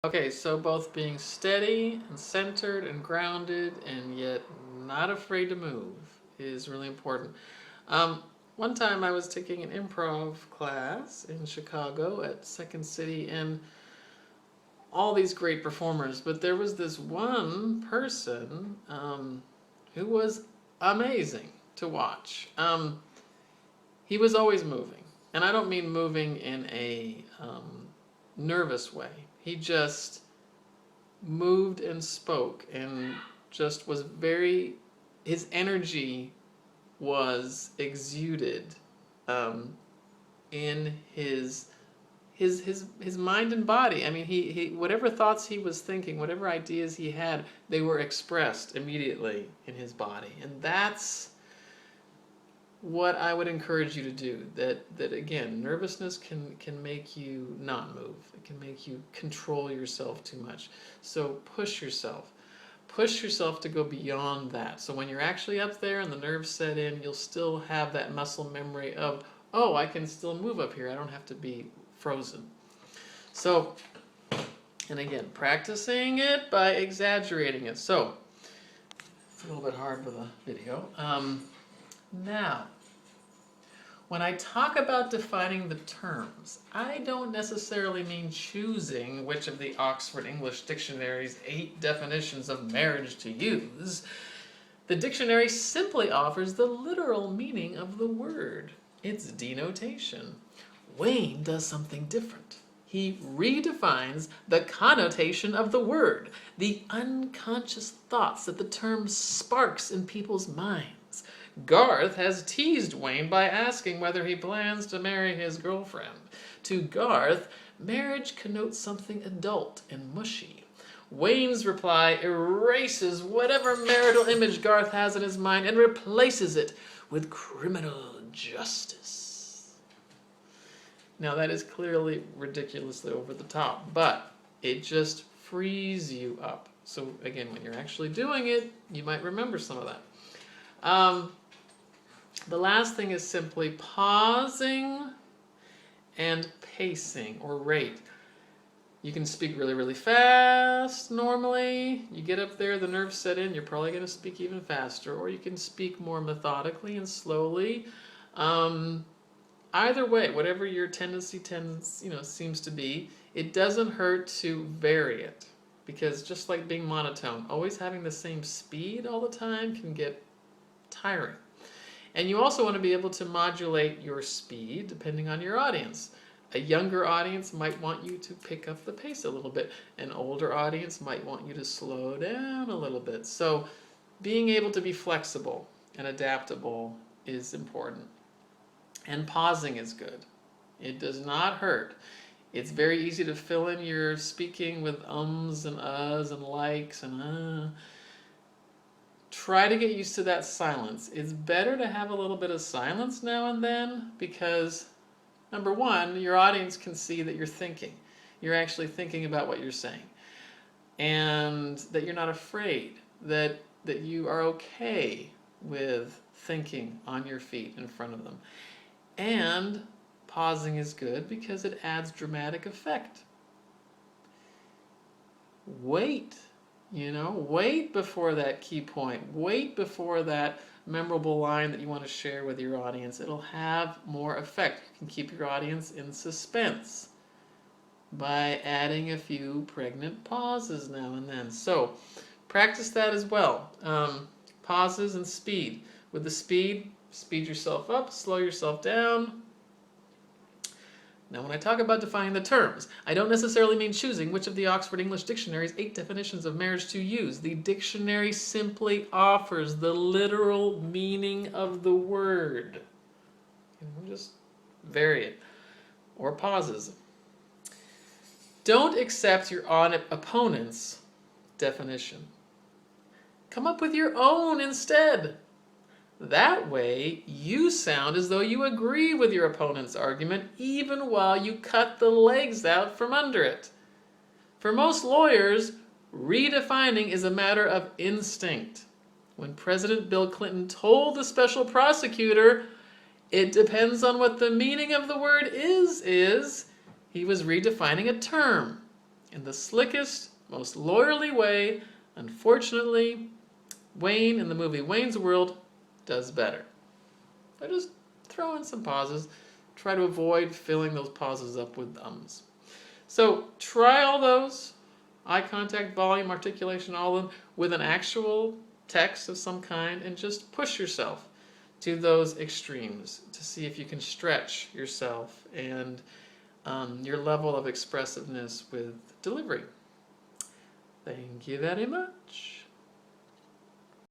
Okay, so both being steady and centered and grounded and yet not afraid to move is really important. Um, One time I was taking an improv class in Chicago at Second City, and all these great performers, but there was this one person who was amazing to watch. He was always moving, and I don't mean moving in a nervous way. He just moved and spoke and just was very, his energy was exuded um, in his mind and body. I mean, he whatever thoughts he was thinking, whatever ideas he had, they were expressed immediately in his body, and that's what I would encourage you to do. That again, nervousness can make you not move. It can make you control yourself too much. So push yourself. Push yourself to go beyond that. So when you're actually up there and the nerves set in, you'll still have that muscle memory of, oh, I can still move up here. I don't have to be frozen. So, and again, practicing it by exaggerating it. So, it's a little bit hard with a video. Now, when I talk about defining the terms, I don't necessarily mean choosing which of the Oxford English Dictionary's 8 definitions of marriage to use. The dictionary simply offers the literal meaning of the word, its denotation. Wayne does something different. He redefines the connotation of the word, the unconscious thoughts that the term sparks in people's minds. Garth has teased Wayne by asking whether he plans to marry his girlfriend. To Garth, marriage connotes something adult and mushy. Wayne's reply erases whatever marital image Garth has in his mind and replaces it with criminal justice. Now that is clearly ridiculously over the top, but it just frees you up. So again, when you're actually doing it, you might remember some of that. The last thing is simply pausing and pacing or rate. You can speak really, really fast normally. You get up there, the nerves set in, you're probably going to speak even faster. Or you can speak more methodically and slowly. Either way, whatever your tendency seems to be, it doesn't hurt to vary it. Because just like being monotone, always having the same speed all the time can get tiring. And you also want to be able to modulate your speed depending on your audience. A younger audience might want you to pick up the pace a little bit. An older audience might want you to slow down a little bit. So being able to be flexible and adaptable is important. And pausing is good. It does not hurt. It's very easy to fill in your speaking with ums and uhs and likes and Try to get used to that silence. It's better to have a little bit of silence now and then because, number one, your audience can see that you're thinking. You're actually thinking about what you're saying. And that you're not afraid, that you are okay with thinking on your feet in front of them. And pausing is good because it adds dramatic effect. Wait. Wait before that key point. Wait before that memorable line that you want to share with your audience. It'll have more effect. You can keep your audience in suspense by adding a few pregnant pauses now and then. So practice that as well. Pauses and speed. With the speed yourself up, slow yourself down. Now, when I talk about defining the terms, I don't necessarily mean choosing which of the Oxford English Dictionary's 8 definitions of marriage to use. The dictionary simply offers the literal meaning of the word. Just vary it. Or pauses. Don't accept your opponent's definition. Come up with your own instead. That way, you sound as though you agree with your opponent's argument even while you cut the legs out from under it. For most lawyers, redefining is a matter of instinct. When President Bill Clinton told the special prosecutor, it depends on what the meaning of the word is, he was redefining a term. in the slickest, most lawyerly way. Unfortunately, Wayne in the movie Wayne's World does better. I just throw in some pauses. Try to avoid filling those pauses up with ums. So try all those. Eye contact, volume, articulation, all of them with an actual text of some kind, and just push yourself to those extremes to see if you can stretch yourself and your level of expressiveness with delivery. Thank you very much.